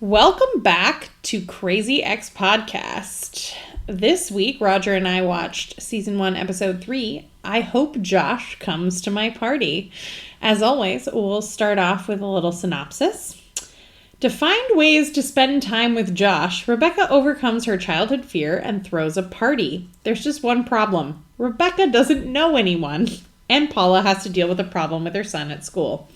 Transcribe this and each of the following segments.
Welcome back to Crazy X Podcast. This week, Roger and I watched Season 1, Episode 3, I Hope Josh Comes to My Party. As always, we'll start off with a little synopsis. To find ways to spend time with Josh, Rebecca overcomes her childhood fear and throws a party. There's just one problem. Rebecca doesn't know anyone, and Paula has to deal with a problem with her son at school.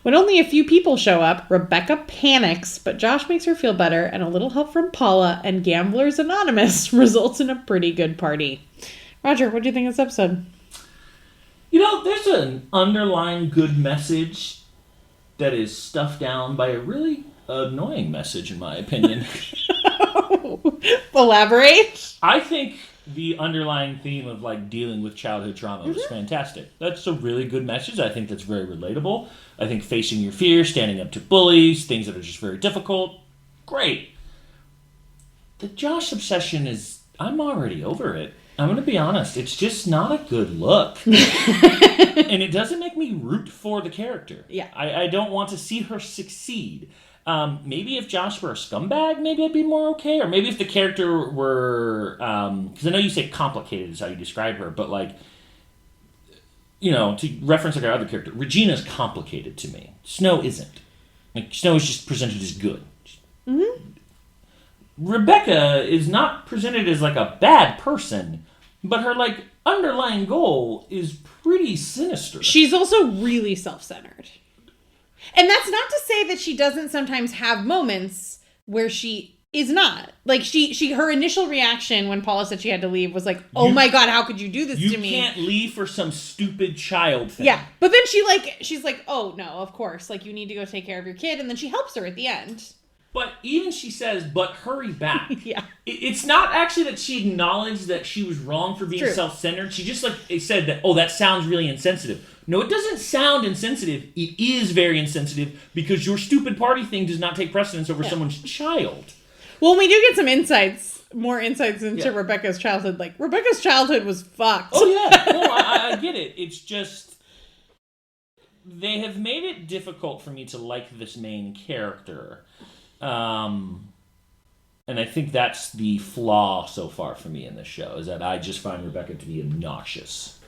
When only a few people show up, Rebecca panics, but Josh makes her feel better, and a little help from Paula and Gamblers Anonymous results in a pretty good party. Roger, what do you think of this episode? You know, there's an underlying good message that is stuffed down by a really annoying message, in my opinion. Elaborate? I think the underlying theme of, dealing with childhood trauma was fantastic. That's a really good message. I think that's very relatable. I think facing your fear, standing up to bullies, things that are just very difficult, great. The Josh obsession is, I'm already over it. I'm going to be honest. It's just not a good look. And it doesn't make me root for the character. Yeah. I don't want to see her succeed. Maybe if Josh were a scumbag, maybe I'd be more okay. Or maybe if the character were... Because I know you say complicated is how you describe her, but to reference our other character, Regina's complicated to me. Snow isn't. Snow is just presented as good. Mm-hmm. Rebecca is not presented as a bad person, but her underlying goal is pretty sinister. She's also really self-centered. And that's not to say that she doesn't sometimes have moments where she is not. Her initial reaction when Paula said she had to leave was my God, how could you do this to me? You can't leave for some stupid child thing. Yeah. But then she's like, oh, no, of course. You need to go take care of your kid. And then she helps her at the end. But even she says, but hurry back. Yeah. It's not actually that she acknowledged that she was wrong for being self-centered. She just said that, that sounds really insensitive. No, it doesn't sound insensitive. It is very insensitive because your stupid party thing does not take precedence over someone's child. Well, we do get more insights into Rebecca's childhood. Rebecca's childhood was fucked. Oh, yeah. No, I get it. It's just, they have made it difficult for me to like this main character. And I think that's the flaw so far for me in this show, is that I just find Rebecca to be obnoxious.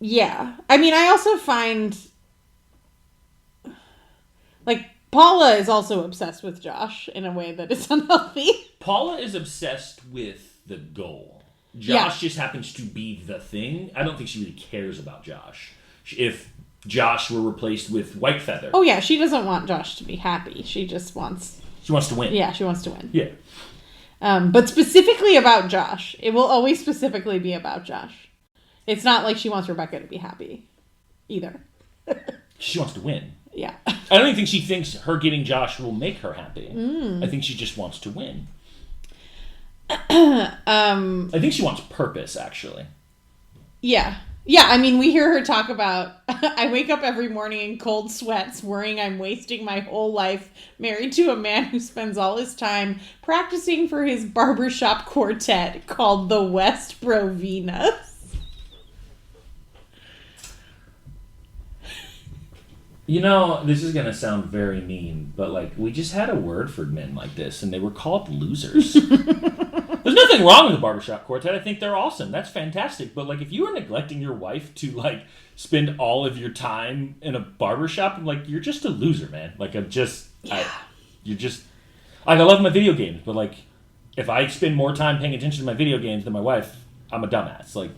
Yeah. I mean, I also find, Paula is also obsessed with Josh in a way that is unhealthy. Paula is obsessed with the goal. Josh just happens to be the thing. I don't think she really cares about Josh. If Josh were replaced with Whitefeather. Oh, yeah. She doesn't want Josh to be happy. She just wants... She wants to win. Yeah, she wants to win. Yeah. But specifically about Josh. It will always specifically be about Josh. It's not like she wants Rebecca to be happy. Either. She wants to win. Yeah. I don't even think she thinks her getting Josh will make her happy. I think she just wants to win. I think she wants purpose, actually. Yeah. Yeah, I mean, we hear her talk about, I wake up every morning in cold sweats, worrying I'm wasting my whole life married to a man who spends all his time practicing for his barbershop quartet called the West Provinas. You know, this is going to sound very mean, but we just had a word for men like this, and they were called losers. There's nothing wrong with the barbershop quartet. I think they're awesome. That's fantastic. But if you are neglecting your wife to spend all of your time in a barbershop, you're just a loser, man. You're just I love my video games, but if I spend more time paying attention to my video games than my wife, I'm a dumbass.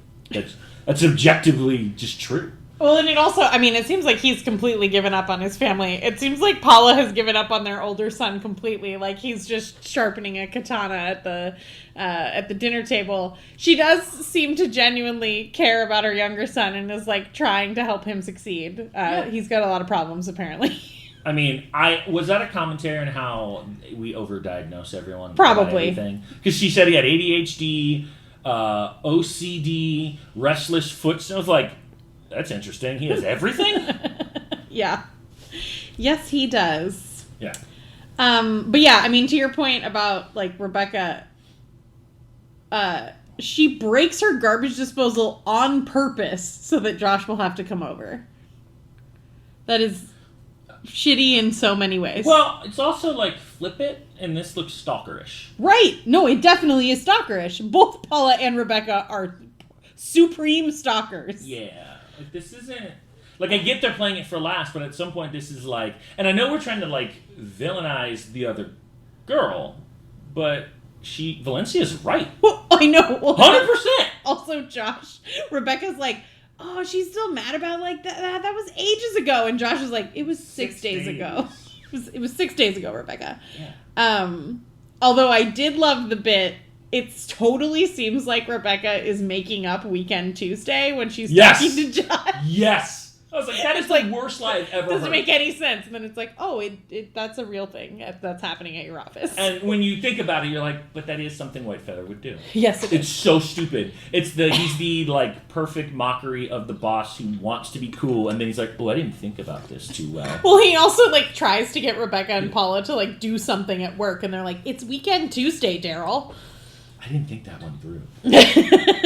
That's objectively just true. Well, and it also, I mean, it seems like he's completely given up on his family. It seems like Paula has given up on their older son completely. He's just sharpening a katana at the dinner table. She does seem to genuinely care about her younger son and is trying to help him succeed. He's got a lot of problems, apparently. I mean, was that a commentary on how we overdiagnose everyone? Probably. Because she said he had ADHD, OCD, restless foot. I was that's interesting. He has everything? Yeah. Yes, he does. Yeah. But yeah, I mean, to your point about Rebecca, she breaks her garbage disposal on purpose so that Josh will have to come over. That is shitty in so many ways. Well, it's also like flip it, and this looks stalkerish. Right. No, it definitely is stalkerish. Both Paula and Rebecca are supreme stalkers. Yeah. Like, this isn't... Like, I get they're playing it for laughs, but at some point this is like... And I know we're trying to, like, villainize the other girl, but Valencia's right. Well, I know. Well, 100%! Also, Josh, Rebecca's like, oh, she's still mad about, like, that was ages ago. And Josh is like, it was 6 days ago. It was 6 days ago, Rebecca. Yeah. Although I did love the bit, it totally seems like Rebecca is making up Weekend Tuesday when she's talking to Josh. Yes! I was like, that is the worst lie I've ever heard. Doesn't make any sense. And then it's like, oh, that's a real thing that's happening at your office. And when you think about it, you're like, but that is something Whitefeather would do. Yes, it is. It's so stupid. He's the, like, perfect mockery of the boss who wants to be cool, and then he's like, oh, I didn't think about this too well. Well, he also, like, tries to get Rebecca and Paula to, like, do something at work, and they're like, it's Weekend Tuesday, Daryl. I didn't think that one through.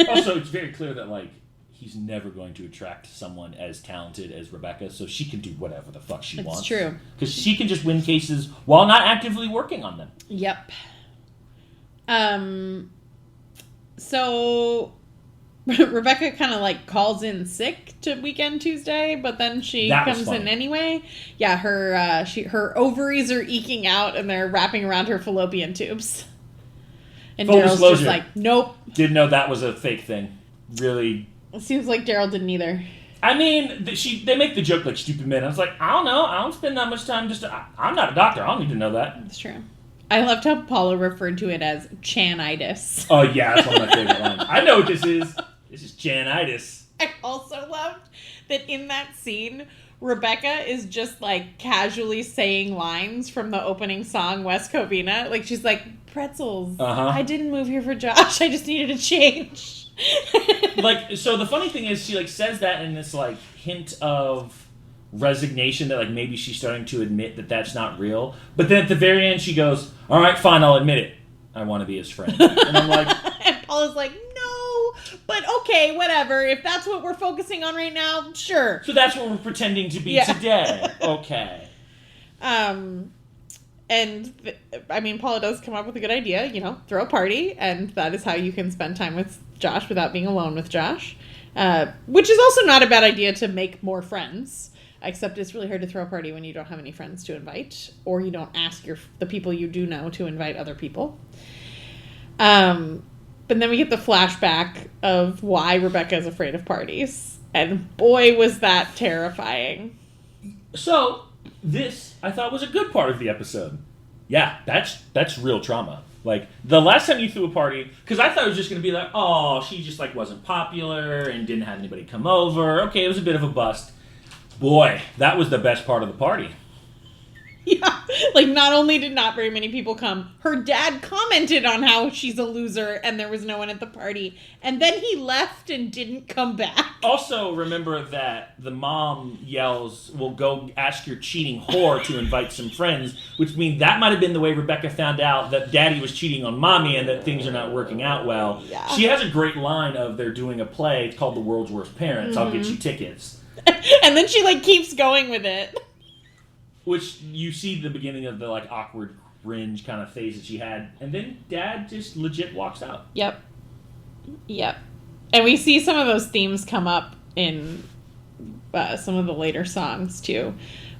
Also, it's very clear that, like, he's never going to attract someone as talented as Rebecca, so she can do whatever the fuck she wants. It's true. Because she can just win cases while not actively working on them. Yep. So Rebecca kind of, like, calls in sick to Weekend Tuesday, but then she comes in anyway. Yeah, her ovaries are eking out, and they're wrapping around her fallopian tubes. And Daryl's just like, nope. Didn't know that was a fake thing. Really... It seems like Daryl didn't either. I mean, they make the joke like stupid men. I was like, I don't know. I don't spend that much time I'm not a doctor. I don't need to know that. That's true. I loved how Paula referred to it as Chanitis. Oh, yeah. That's one of my favorite lines. I know what this is. This is Chanitis. I also loved that in that scene, Rebecca is just, like, casually saying lines from the opening song, West Covina. Like, she's like, pretzels. I didn't move here for Josh. I just needed a change. Like, so the funny thing is she, like, says that in this, like, hint of resignation that, like, maybe she's starting to admit that that's not real. But then at the very end she goes, all right, fine, I'll admit it. I want to be his friend. And I'm like... And Paula's like, no, but okay, whatever. If that's what we're focusing on right now, sure. So that's what we're pretending to be today. Okay. And, I mean, Paula does come up with a good idea, you know, throw a party, and that is how you can spend time with Josh without being alone with Josh. Which is also not a bad idea to make more friends, except it's really hard to throw a party when you don't have any friends to invite, or you don't ask the people you do know to invite other people. But then we get the flashback of why Rebecca is afraid of parties, and boy, was that terrifying. So... This, I thought, was a good part of the episode. Yeah, that's real trauma. Like, the last time you threw a party, because I thought it was just going to be like, oh, she just, like, wasn't popular and didn't have anybody come over. Okay, it was a bit of a bust. Boy, that was the best part of the party. Yeah, like, not only did not very many people come, her dad commented on how she's a loser and there was no one at the party. And then he left and didn't come back. Also, remember that the mom yells, well, go ask your cheating whore to invite some friends, which means that might have been the way Rebecca found out that daddy was cheating on mommy and that things are not working out well. Yeah. She has a great line of they're doing a play. It's called The World's Worst Parents. I'll get you tickets. And then she, like, keeps going with it. Which you see the beginning of the, like, awkward cringe kind of phase that she had. And then dad just legit walks out. Yep. And we see some of those themes come up in some of the later songs, too.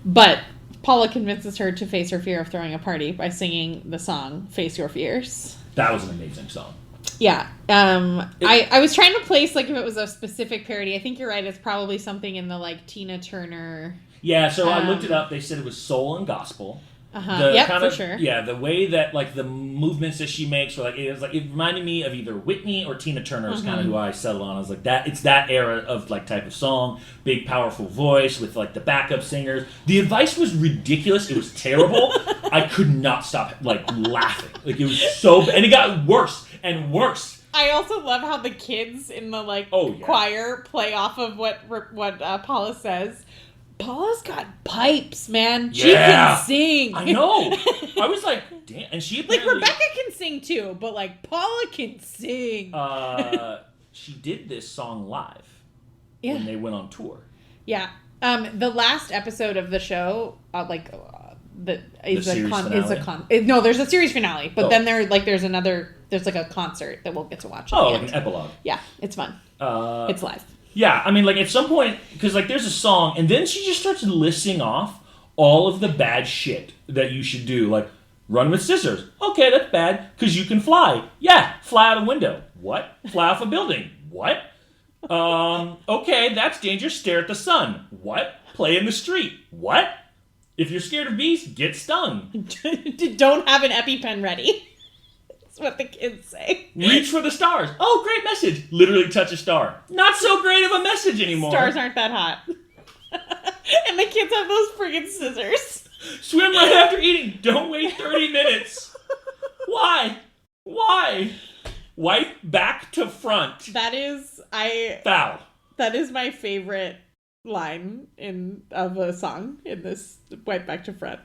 But Paula convinces her to face her fear of throwing a party by singing the song Face Your Fears. That was an amazing song. Yeah. I was trying to place, like, if it was a specific parody. I think you're right. It's probably something in the, like, Tina Turner... Yeah, so I looked it up. They said it was soul and gospel. Yep, for sure. Yeah, the way that, like, the movements that she makes were, like, it reminded me of either Whitney or Tina Turner is kind of who I settled on. I was like, it's that era of, like, type of song. Big, powerful voice with, like, the backup singers. The advice was ridiculous. It was terrible. I could not stop, like, laughing. Like, it was so bad. And it got worse and worse. I also love how the kids in the, like, choir play off of what Paula says. Paula's got pipes, man. She can sing. I know. I was like, damn. And she apparently... Like, Rebecca can sing, too, but, like, Paula can sing. She did this song live when they went on tour. Yeah. The last episode of the show, there's a series finale, but then there's a concert that we'll get to watch. Like an epilogue. Yeah, it's fun. It's live. Yeah, I mean, like, at some point, because, like, there's a song, and then she just starts listing off all of the bad shit that you should do. Like, run with scissors. Okay, that's bad, because you can fly. Yeah, fly out a window. What? Fly off a building. What? Okay, that's dangerous. Stare at the sun. What? Play in the street. What? If you're scared of bees, get stung. Don't have an EpiPen ready. What the kids say. Reach for the stars. Oh, great message. Literally touch a star. Not so great of a message anymore. Stars aren't that hot. And the kids have those friggin' scissors. Swim right after eating. Don't wait 30 minutes. Why? Wipe back to front. Foul. That is my favorite line of a song in this wipe back to front.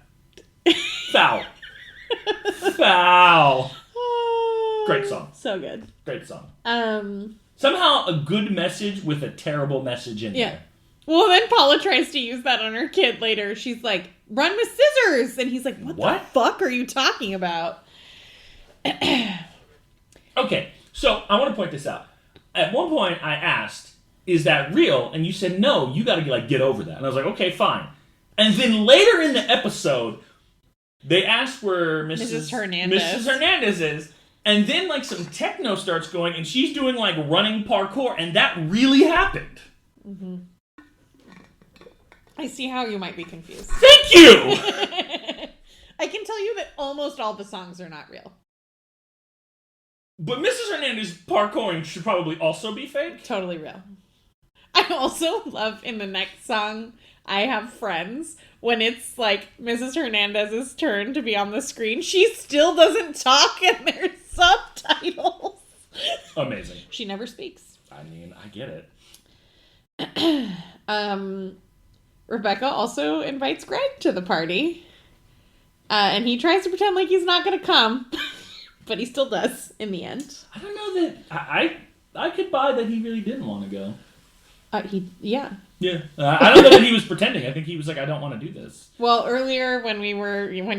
Foul. Foul. Great song. So good. Great song. Somehow a good message with a terrible message in there. Well, then Paula tries to use that on her kid later. She's like, run with scissors. And he's like, what the fuck are you talking about? Okay, so I want to point this out. At one point I asked, is that real? And you said, no, you got to get over that. And I was like, okay, fine. And then later in the episode, they asked where Mrs. Hernandez is. And then, like, some techno starts going, and she's doing, like, running parkour, and that really happened. Mm-hmm. I see how you might be confused. Thank you! I can tell you that almost all the songs are not real. But Mrs. Hernandez parkouring should probably also be fake? Totally real. I also love in the next song, I Have Friends, when it's like Mrs. Hernandez's turn to be on the screen, she still doesn't talk and there's subtitles. Amazing. She never speaks. I mean, I get it. Rebecca also invites Greg to the party. And he tries to pretend like he's not going to come. But he still does in the end. I don't know that... I could buy that he really didn't want to go. Yeah. Yeah. I don't know that he was pretending. I think he was like, I don't want to do this. Well, earlier when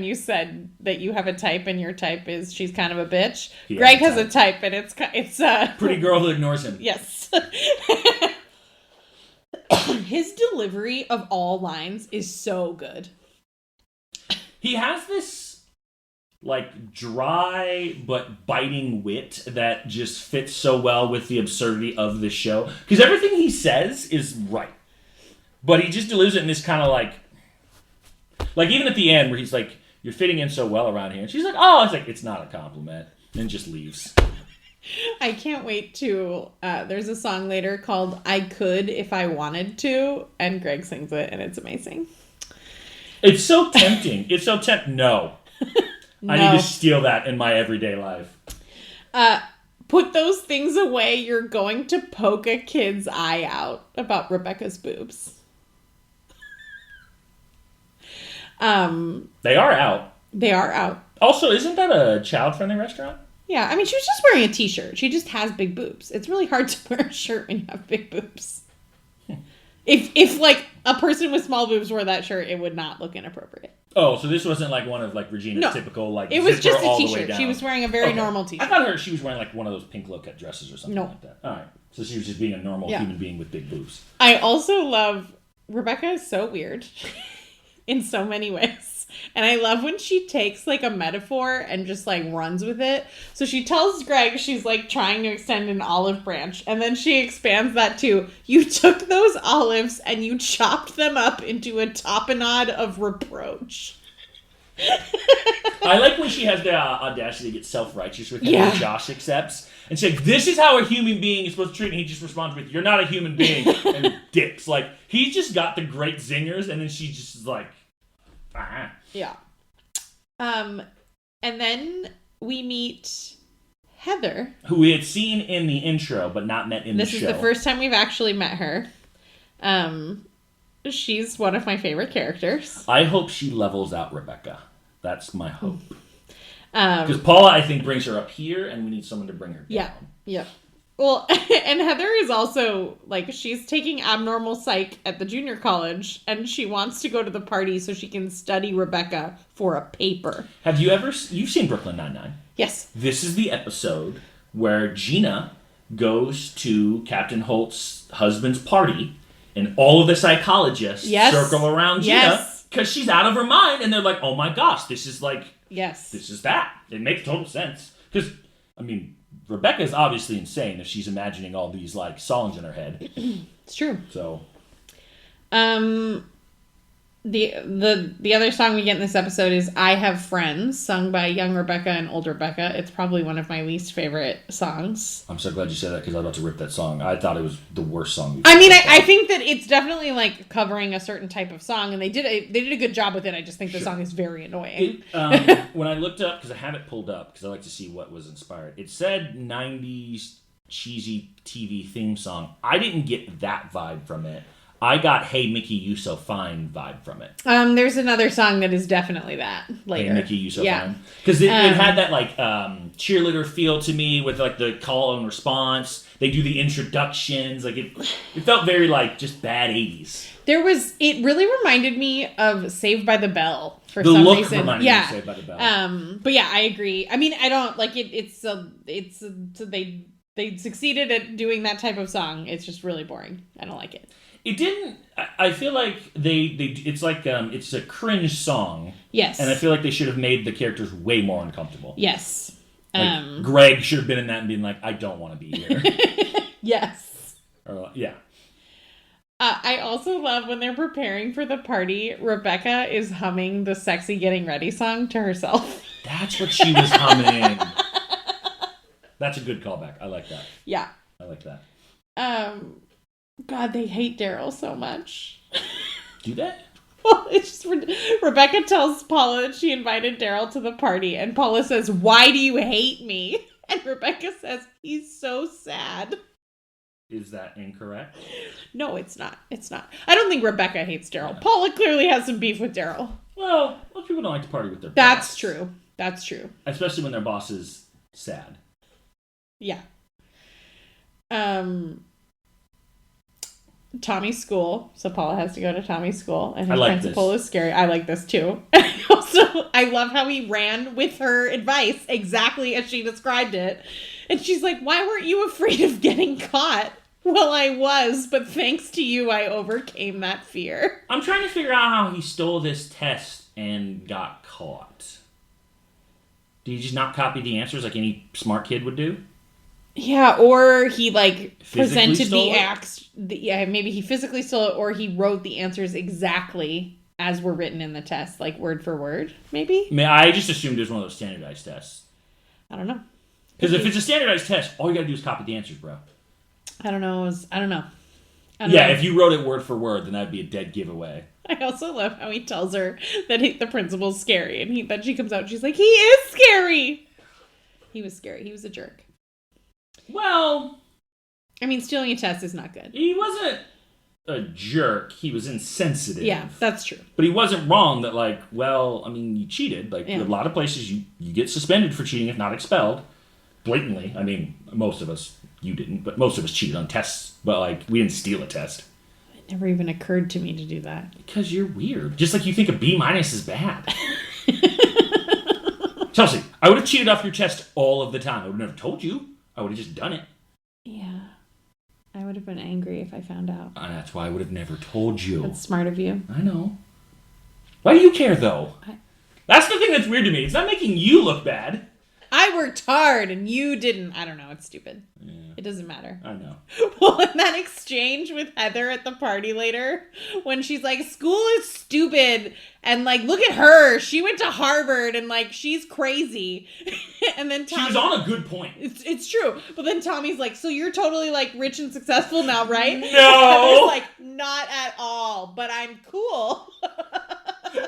you said that you have a type and your type is she's kind of a bitch, Greg has a type and it's pretty girl who ignores him. Yes. His delivery of all lines is so good. He has this, like, dry but biting wit that just fits so well with the absurdity of the show. Because everything he says is right. But he just delivers it in this kind of, like, even at the end where he's like, you're fitting in so well around here. And she's like, oh, it's like, it's not a compliment. And just leaves. I can't wait to, there's a song later called I Could If I Wanted To, and Greg sings it, and it's amazing. It's so tempting. It's so tempting. No. I need to steal that in my everyday life. Put those things away. You're going to poke a kid's eye out about Rebecca's boobs. They are out. They are out. Also, isn't that a child-friendly restaurant? Yeah, I mean, she was just wearing a t-shirt. She just has big boobs. It's really hard to wear a shirt when you have big boobs. If like, a person with small boobs wore that shirt, it would not look inappropriate. Oh, so this wasn't like one of like Regina's typical like it was just a t-shirt. She was wearing a very normal t-shirt. I thought she was wearing like one of those pink low-cut dresses or something like that. All right. So she was just being a normal human being with big boobs. I also love... Rebecca is so weird in so many ways. And I love when she takes like a metaphor and just like runs with it. So she tells Greg she's like trying to extend an olive branch. And then she expands that to, you took those olives and you chopped them up into a tapenade of reproach. I like when she has the audacity to get self-righteous with him and Josh accepts. And she's like, this is how a human being is supposed to treat me. And he just responds with, you're not a human being. And dips. Like, he's just got the great zingers. And then she just is like, ah. Yeah. And then we meet Heather. Who we had seen in the intro, but not met in the show. This is the first time we've actually met her. She's one of my favorite characters. I hope she levels out Rebecca. That's my hope. Because Paula, I think, brings her up here, and we need someone to bring her down. Yeah. Well, and Heather is also, like, she's taking abnormal psych at the junior college, and she wants to go to the party so she can study Rebecca for a paper. Have you you've seen Brooklyn Nine-Nine? Yes. This is the episode where Gina goes to Captain Holt's husband's party, and all of the psychologists circle around Gina because she's out of her mind, and they're like, oh my gosh, this is like, this is that. It makes total sense. Because, I mean, Rebecca is obviously insane if she's imagining all these, like, songs in her head. It's true. So. The other song we get in this episode is I Have Friends, sung by young Rebecca and old Rebecca. It's probably one of my least favorite songs. I'm so glad you said that because I was about to rip that song. I thought it was the worst song. I think that it's definitely like covering a certain type of song, and they did a good job with it. I just think the song is very annoying. When I looked up, because I have it pulled up, because I like to see what was inspired, it said 90s cheesy TV theme song. I didn't get that vibe from it. I got Hey Mickey, You So Fine vibe from it. There's another song that is definitely that later. Hey Mickey, You So Fine. Because it had that like cheerleader feel to me with like the call and response. They do the introductions. Like it felt very like just bad 80s. It really reminded me of Saved by the Bell for some reason. The look reminded me of Saved by the Bell. But yeah, I agree. I mean, I don't like it. They succeeded at doing that type of song. It's just really boring. I don't like it. It didn't. I feel like it's like it's a cringe song. Yes. And I feel like they should have made the characters way more uncomfortable. Yes. Like Greg should have been in that and being like, I don't want to be here. Yes. Yeah. I also love when they're preparing for the party, Rebecca is humming the sexy Getting Ready song to herself. That's what she was humming. That's a good callback. I like that. Yeah. I like that. God, they hate Daryl so much. Do they? Well, it's just Rebecca tells Paula that she invited Daryl to the party, and Paula says, "Why do you hate me?" And Rebecca says, "He's so sad." Is that incorrect? No, it's not. It's not. I don't think Rebecca hates Daryl. Yeah. Paula clearly has some beef with Daryl. Well, most people don't like to party with their boss. That's true. That's true. Especially when their boss is sad. Yeah. Tommy's school. So Paula has to go to Tommy's school, and his principal is scary. I like this too. Also, I love how he ran with her advice exactly as she described it. And she's like, "Why weren't you afraid of getting caught?" Well, I was, but thanks to you, I overcame that fear. I'm trying to figure out how he stole this test and got caught. Did he just not copy the answers like any smart kid would do? Yeah, or he like physically presented the acts. Maybe he physically stole it, or he wrote the answers exactly as were written in the test, like word for word. Maybe. I just assumed it was one of those standardized tests. I don't know. Because if it's a standardized test, all you gotta do is copy the answers, bro. I don't know. If you wrote it word for word, then that'd be a dead giveaway. I also love how he tells her that the principal's scary, and then she comes out and she's like, "He is scary." He was scary. He was a jerk. Well, I mean, stealing a test is not good. He wasn't a jerk. He was insensitive. Yeah, that's true. But he wasn't wrong that, like, well, I mean, you cheated. Like, a lot of places you get suspended for cheating, if not expelled. Blatantly. I mean, most of us, you didn't, but most of us cheated on tests. But, like, we didn't steal a test. It never even occurred to me to do that. Because you're weird. Just like you think a B- is bad. Chelsea, I would have cheated off your test all of the time. I would have never told you. I would have just done it. Yeah. I would have been angry if I found out. And that's why I would have never told you. That's smart of you. I know. Why do you care, though? That's the thing that's weird to me. It's not making you look bad. I worked hard and you didn't. I don't know. It's stupid. Yeah. It doesn't matter. I know. Well, in that exchange with Heather at the party later, when she's like, "School is stupid," and like, "Look at her. She went to Harvard and like, she's crazy." And then Tommy, she was on a good point. It's true. But then Tommy's like, "So you're totally like rich and successful now, right?" No. Heather's like, "Not at all, but I'm cool."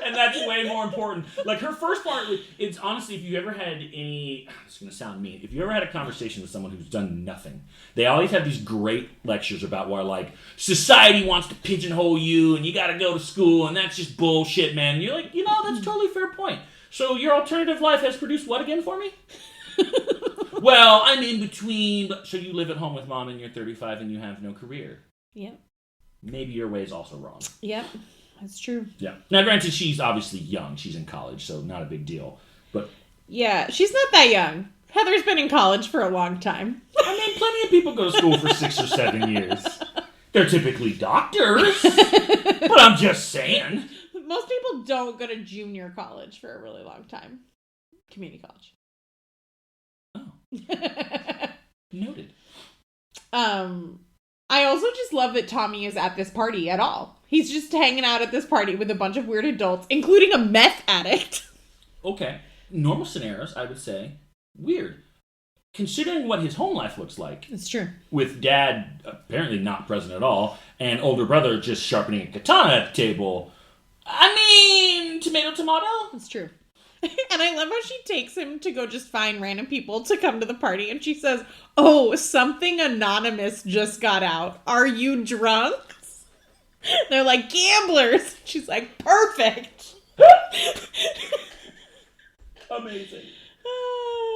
And that's way more important. Like, her first part, it's honestly, if you ever had any, it's going to sound mean, if you ever had a conversation with someone who's done nothing, they always have these great lectures about where, like, society wants to pigeonhole you, and you got to go to school, and that's just bullshit, man. And you're like, that's a totally fair point. So your alternative life has produced what again for me? Well, I'm in between. So you live at home with mom and you're 35 and you have no career. Yep. Maybe your way is also wrong. Yep. That's true. Yeah. Now, granted, she's obviously young. She's in college, so not a big deal. But yeah, she's not that young. Heather's been in college for a long time. I mean, plenty of people go to school for 6 or 7 years. They're typically doctors. But I'm just saying. Most people don't go to junior college for a really long time. Community college. Oh. Noted. I also just love that Tommy is at this party at all. He's just hanging out at this party with a bunch of weird adults, including a meth addict. Okay. Normal scenarios, I would say. Weird. Considering what his home life looks like. It's true. With dad apparently not present at all, and older brother just sharpening a katana at the table. I mean, tomato. It's true. And I love how she takes him to go just find random people to come to the party. And she says, oh, something anonymous just got out. Are you drunk? They're like, gamblers. She's like, perfect. Amazing.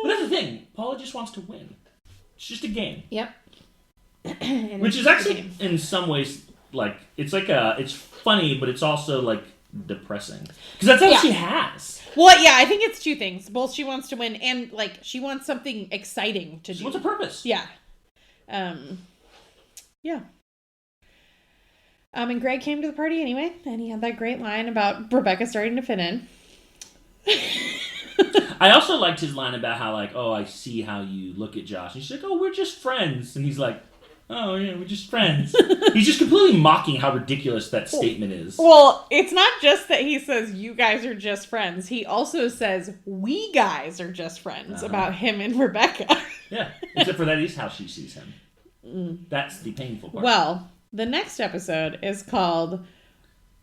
But that's the thing. Paula just wants to win. It's just a game. Yep. Which is actually, in some ways, like, it's funny, but it's also, like, depressing. Because that's all she has. Well, yeah, I think it's two things. Both she wants to win and, like, she wants something exciting to do. She wants a purpose. Yeah. Yeah. And Greg came to the party anyway, and he had that great line about Rebecca starting to fit in. I also liked his line about how, like, oh, I see how you look at Josh. And she's like, oh, we're just friends. And he's like, oh, yeah, we're just friends. He's just completely mocking how ridiculous that statement is. Well, it's not just that he says, you guys are just friends. He also says, we guys are just friends about him and Rebecca. Yeah, except for that is how she sees him. That's the painful part. Well, the next episode is called,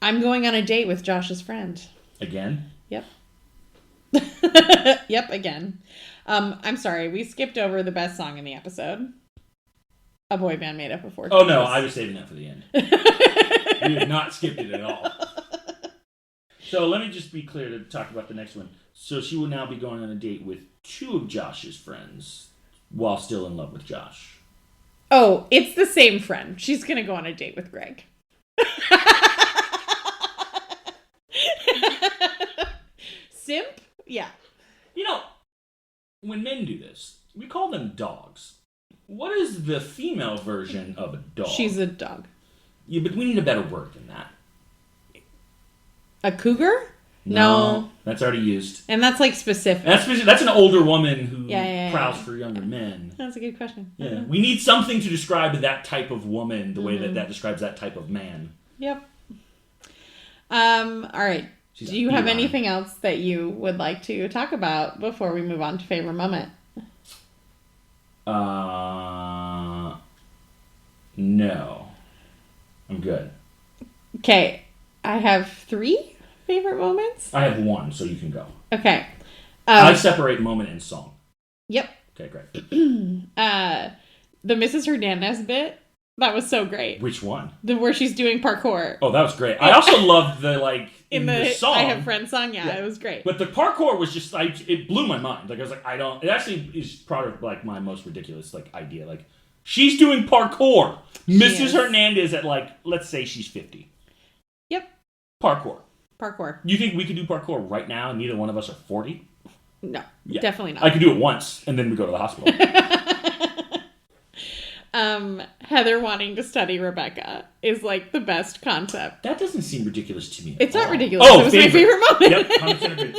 I'm going on a date with Josh's friend. Again? Yep. Yep, again. I'm sorry, we skipped over the best song in the episode. A boy band made up of 4 Oh, no, I was saving that for the end. We have not skipped it at all. So let me just be clear to talk about the next one. So she will now be going on a date with 2 of Josh's friends while still in love with Josh. Oh, it's the same friend. She's going to go on a date with Greg. Simp? Yeah. You know, when men do this, we call them dogs. What is the female version of a dog? She's a dog. Yeah, but we need a better word than that. A cougar? No. That's already used. And that's like specific. That's an older woman who prowls yeah. for younger men. That's a good question. Yeah. We need something to describe that type of woman the way that describes that type of man. Yep. All right. Do you have anything else that you would like to talk about before we move on to favorite moment? No. I'm good. Okay. I have 3 favorite moments. I have 1, so you can go. Okay. I separate moment and song. Yep. Okay, great. The Mrs. Hernandez bit. That was so great. Which one? Where she's doing parkour. Oh, that was great. I also loved the, like, in the song. I Have Friends song, yeah, it was great. But the parkour was just, like, it blew my mind. Like, I was like, it actually is part of, like, my most ridiculous, like, idea. Like, she's doing parkour. Mrs. Hernandez at, like, let's say she's 50. Yep. Parkour. You think we could do parkour right now and neither one of us are 40? No, definitely not. I could do it once and then we go to the hospital. Heather wanting to study Rebecca is like the best concept. That doesn't seem ridiculous to me. It's not ridiculous. It was my favorite moment. Yep, 100%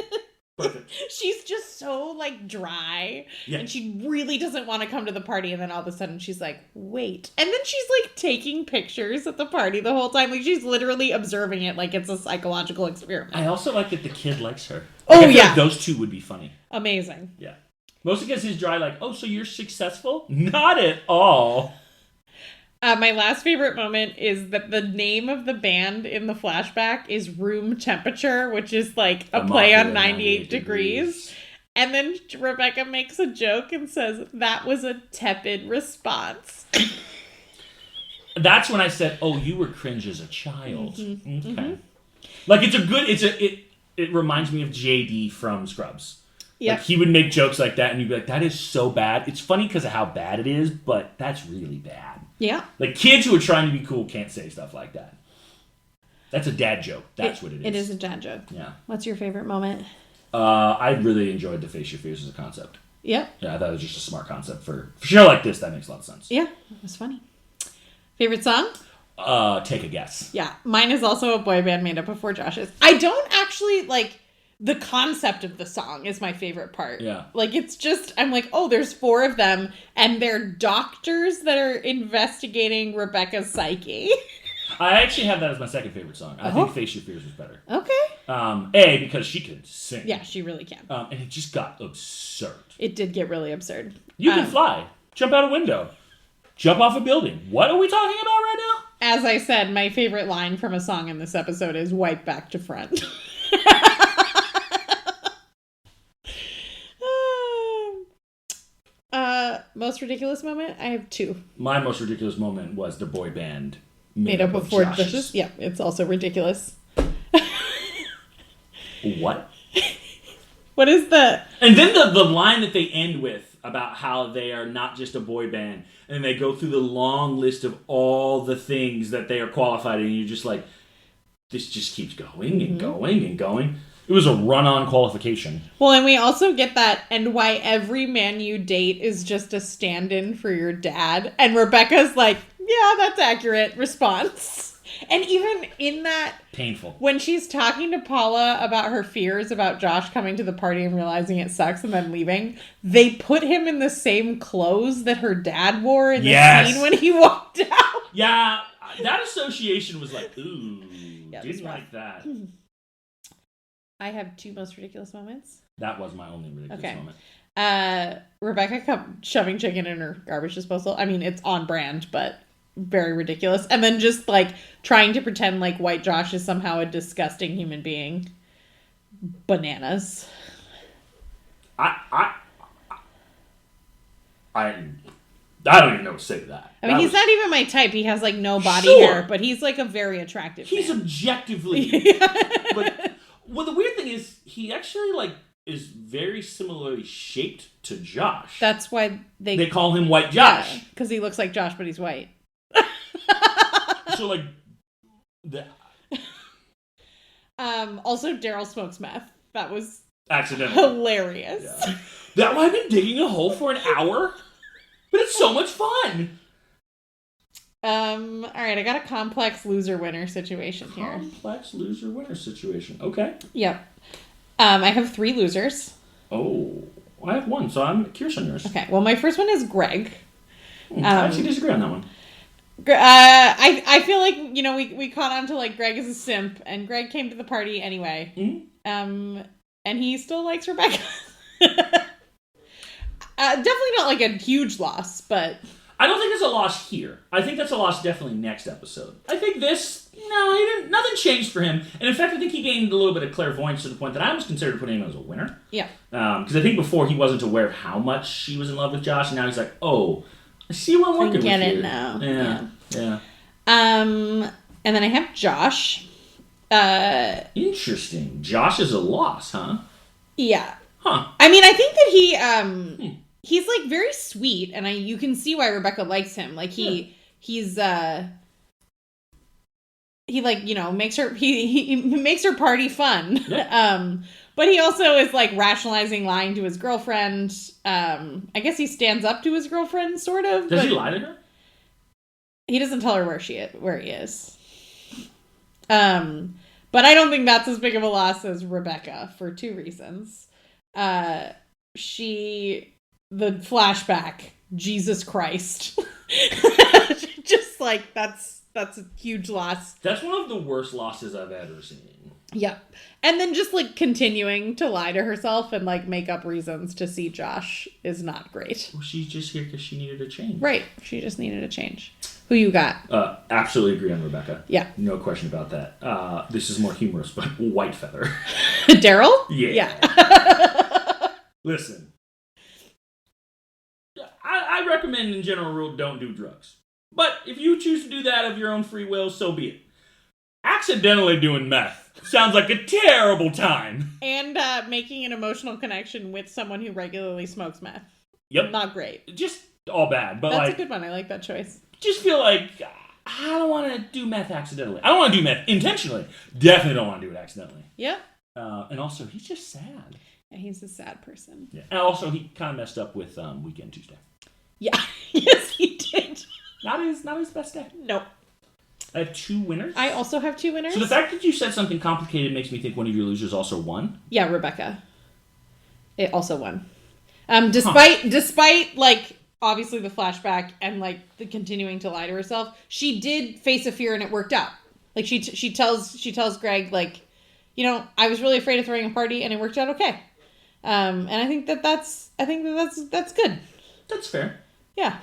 perfect. She's just so like dry, and she really doesn't want to come to the party. And then all of a sudden, she's like, "Wait!" And then she's like taking pictures at the party the whole time. Like she's literally observing it, like it's a psychological experiment. I also like that the kid likes her. Oh, I feel like those 2 would be funny. Amazing. Yeah. Mostly because he's dry, like, oh, so you're successful? Not at all. My last favorite moment is that the name of the band in the flashback is Room Temperature, which is like a play on 98 degrees. And then Rebecca makes a joke and says, that was a tepid response. That's when I said, oh, you were cringe as a child. Mm-hmm. Okay. Mm-hmm. Like, it reminds me of JD from Scrubs. Yep. Like, he would make jokes like that, and you'd be like, that is so bad. It's funny because of how bad it is, but that's really bad. Yeah. Like, kids who are trying to be cool can't say stuff like that. That's a dad joke. That's what it is. It is a dad joke. Yeah. What's your favorite moment? I really enjoyed the Face Your Fears as a concept. Yep. Yeah, I thought it was just a smart concept for a show like this. That makes a lot of sense. Yeah, it was funny. Favorite song? Take a guess. Yeah, mine is also a boy band made up of 4 Joshes. I don't actually, like, the concept of the song is my favorite part. Yeah. Like, it's just, I'm like, oh, there's 4 of them, and they're doctors that are investigating Rebecca's psyche. I actually have that as my second favorite song. I think Face Your Fears was better. Okay. Because she could sing. Yeah, she really can. And it just got absurd. It did get really absurd. You can fly. Jump out a window. Jump off a building. What are we talking about right now? As I said, my favorite line from a song in this episode is wipe back to front. Most ridiculous moment? I have 2. My most ridiculous moment was the boy band made up of 4 Joshes. Yeah, it's also ridiculous. What? What is the... And then the line that they end with about how they are not just a boy band, and they go through the long list of all the things that they are qualified in, and you're just like, this just keeps going and going and going. It was a run-on qualification. Well, and we also get that, and why every man you date is just a stand-in for your dad. And Rebecca's like, yeah, that's accurate response. And even in that... Painful. When she's talking to Paula about her fears about Josh coming to the party and realizing it sucks and then leaving, they put him in the same clothes that her dad wore in the scene when he walked out. Yeah, that association was like, ooh, Yeah, didn't like that. I have 2 most ridiculous moments. That was my only ridiculous moment. Rebecca shoving chicken in her garbage disposal. I mean, it's on brand, but very ridiculous. And then just, like, trying to pretend like White Josh is somehow a disgusting human being. Bananas. I don't even know what to say to that. I mean, he's not even my type. He has, like, no body hair, but he's, like, a very attractive He's man. objectively... Like, well, the weird thing is, he actually, like, is very similarly shaped to Josh. That's why they call him White Josh. Yeah, because he looks like Josh, but he's white. So, like... Also, Daryl smokes meth. That was... accidental. Hilarious. Yeah. That why I've been digging a hole for an hour? But it's so much fun! Alright, I got a complex loser-winner situation here. Complex loser-winner situation. Okay. Yep. I have 3 losers. Oh, I have 1, so I'm curious on yours. Okay, well, my first one is Greg. I actually disagree on that one. I feel like, you know, we caught on to, like, Greg is a simp, and Greg came to the party anyway. Mm-hmm. And he still likes Rebecca. Definitely not, like, a huge loss, but... I don't think it's a loss here. I think that's a loss definitely next episode. I think this, nothing changed for him. And in fact, I think he gained a little bit of clairvoyance to the point that I almost considered putting him as a winner. Yeah. Because I think before he wasn't aware of how much she was in love with Josh, and now he's like, oh, I see what I'm working with here. I get it now. Yeah. And then I have Josh. Interesting. Josh is a loss, huh? Yeah. Huh. I mean, I think that he, he's, like, very sweet, and you can see why Rebecca likes him. Like, he like, you know, makes her, he makes her party fun. Yeah. But he also is, like, rationalizing lying to his girlfriend. I guess he stands up to his girlfriend, sort of. Does he lie to her? He doesn't tell her where he is. But I don't think that's as big of a loss as Rebecca for 2 reasons. The flashback, Jesus Christ. Just like, that's a huge loss. That's one of the worst losses I've ever seen. Yeah. And then just, like, continuing to lie to herself and, like, make up reasons to see Josh is not great. Well, she's just here because she needed a change. Right. She just needed a change. Who you got? Absolutely agree on Rebecca. Yeah. No question about that. This is more humorous, but White Feather. Daryl? Yeah. Listen. I recommend, in general rule, don't do drugs. But if you choose to do that of your own free will, so be it. accidentally doing meth sounds like a terrible time. And making an emotional connection with someone who regularly smokes meth. Yep. Not great. Just all bad. But That's a good one. I like that choice. Just feel like I don't want to do meth accidentally. I don't want to do meth intentionally. Definitely don't want to do it accidentally. Yeah. And also, he's just sad. Yeah, he's a sad person. Yeah. And also, he kind of messed up with Weekend Tuesday. Yeah. Yes, he did. Not his best day. Nope. I have 2 winners. I also have 2 winners. So the fact that you said something complicated makes me think one of your losers also won? Yeah, Rebecca. It also won. Despite like obviously the flashback and like the continuing to lie to herself, she did face a fear and it worked out. Like she tells Greg, like, you know, I was really afraid of throwing a party and it worked out okay. And I think that's good. That's fair. Yeah.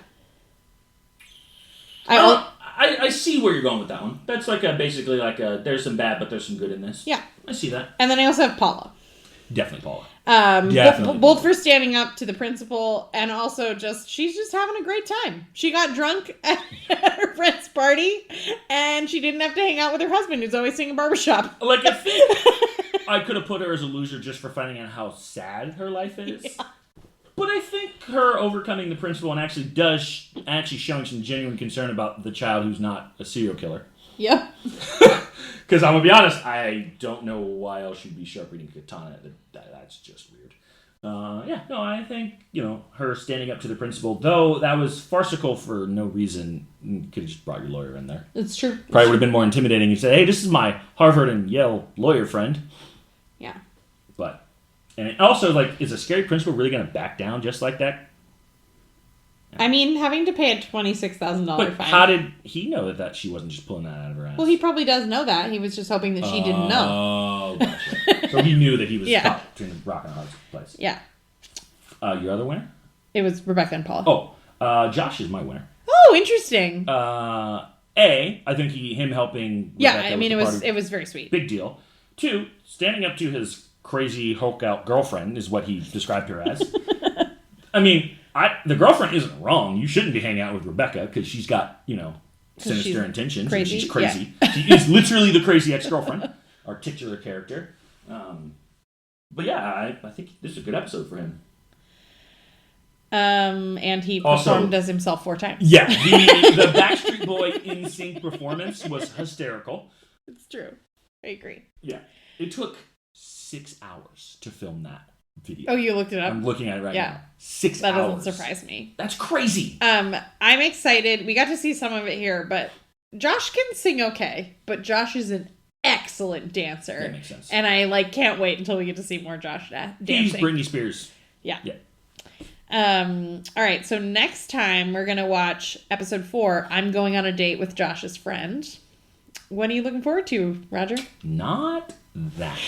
I see where you're going with that one. That's like basically like there's some bad, but there's some good in this. Yeah. I see that. And then I also have Paula. Definitely Paula. Definitely. Both for standing up to the principal and also she's just having a great time. She got drunk at her friend's party and she didn't have to hang out with her husband who's always singing barbershop. Like, I think I could have put her as a loser just for finding out how sad her life is. Yeah. But I think her overcoming the principal and actually showing some genuine concern about the child who's not a serial killer. Yeah. Because I'm going to be honest, I don't know why else she'd be sharpening a katana. That's just weird. I think, her standing up to the principal, though that was farcical for no reason, you could have just brought your lawyer in there. It's true. Probably would have been more intimidating. You say, hey, this is my Harvard and Yale lawyer friend. Yeah. And also, like, is a scary principal really going to back down just like that? I mean, having to pay a $26,000 but fine. How did he know that she wasn't just pulling that out of her ass? Well, he probably does know that. He was just hoping that she didn't know. Oh, gotcha. So he knew that he was caught between a rock and a hard place. Yeah. Your other winner? It was Rebecca and Paula. Oh, Josh is my winner. Oh, interesting. I think him helping. Rebecca it was very sweet. Big deal. 2, standing up to his crazy Hulk out girlfriend is what he described her as. I mean, the girlfriend isn't wrong. You shouldn't be hanging out with Rebecca because she's got, sinister intentions. Crazy. And she's crazy. Yeah. She is literally the crazy ex-girlfriend, our titular character. But yeah, I think this is a good episode for him. And he performed as himself 4 times. Yeah, the Backstreet Boy in-sync performance was hysterical. It's true. I agree. Yeah. It took 6 hours to film that video. Oh, you looked it up? I'm looking at it right now. 6 hours. That doesn't surprise me. That's crazy. I'm excited. We got to see some of it here, but Josh can sing okay, but Josh is an excellent dancer. That makes sense. And I can't wait until we get to see more Josh dancing. He's Britney Spears. Yeah. Yeah. All right, so next time we're going to watch episode 4, I'm Going on a Date with Josh's Friend. What are you looking forward to, Roger? Not that.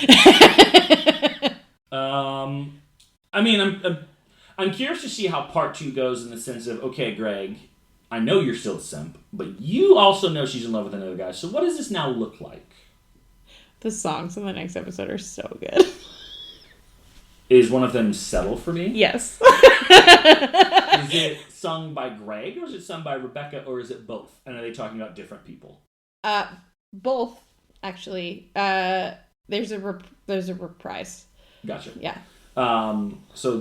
I mean, I'm curious to see how part 2 goes in the sense of, okay, Greg, I know you're still a simp, but you also know she's in love with another guy, so what does this now look like? The songs in the next episode are so good. Is one of them Settle for Me? Yes. Is it sung by Greg, or is it sung by Rebecca, or is it both? And are they talking about different people? Both, actually. There's a reprise. Gotcha. Yeah. So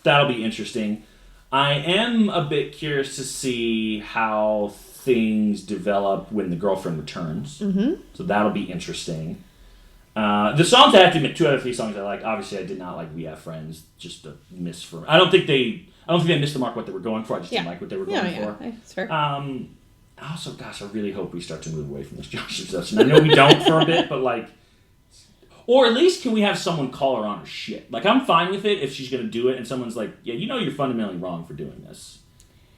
that'll be interesting. I am a bit curious to see how things develop when the girlfriend returns. Mm-hmm. So that'll be interesting. The songs, I have to admit, 2 out of 3 songs I like. Obviously, I did not like We Have Friends. Just a miss for. I don't think they missed the mark what they were going for. I just didn't like what they were going for. Yeah, that's fair. Also, gosh, I really hope we start to move away from this Josh obsession. I know we don't for a bit, but like, or at least can we have someone call her on her shit? Like, I'm fine with it if she's going to do it and someone's like, yeah, you're fundamentally wrong for doing this.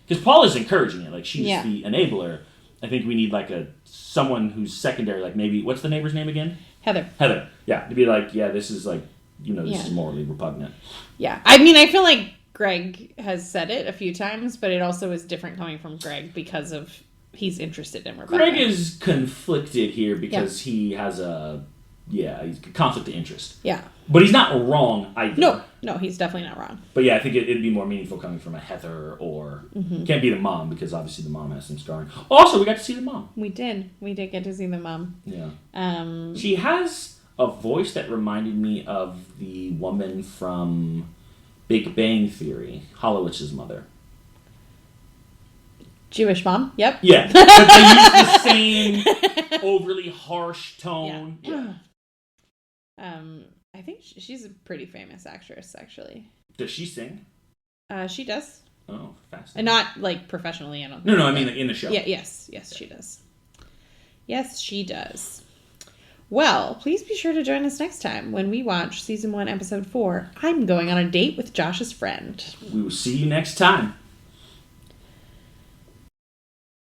Because Paula's encouraging it. Like, she's the enabler. I think we need like someone who's secondary. Like maybe, what's the neighbor's name again? Heather. Yeah, to be like, yeah, this is like, this is morally repugnant. Yeah. I mean, I feel like Greg has said it a few times, but it also is different coming from Greg because of he's interested in Rebecca. Greg is conflicted here because he has he's a conflict of interest. Yeah. But he's not wrong either. No, No, he's definitely not wrong. But yeah, I think it'd be more meaningful coming from a Heather or... Can't be the mom, because obviously the mom has some scarring. Also, we got to see the mom. We did. We did get to see the mom. Yeah. She has a voice that reminded me of the woman from Big Bang Theory, Holowitz's mother. Jewish mom? Yep. Yeah. But they use the same overly harsh tone. Yeah. I think she's a pretty famous actress, actually. Does she sing? She does. Oh, fascinating. And not, like, professionally, I don't think. No, I mean, like, in the show. Yeah, yes, she does. Yes, she does. Well, please be sure to join us next time when we watch Season 1, Episode 4, I'm Going on a Date with Josh's Friend. We will see you next time.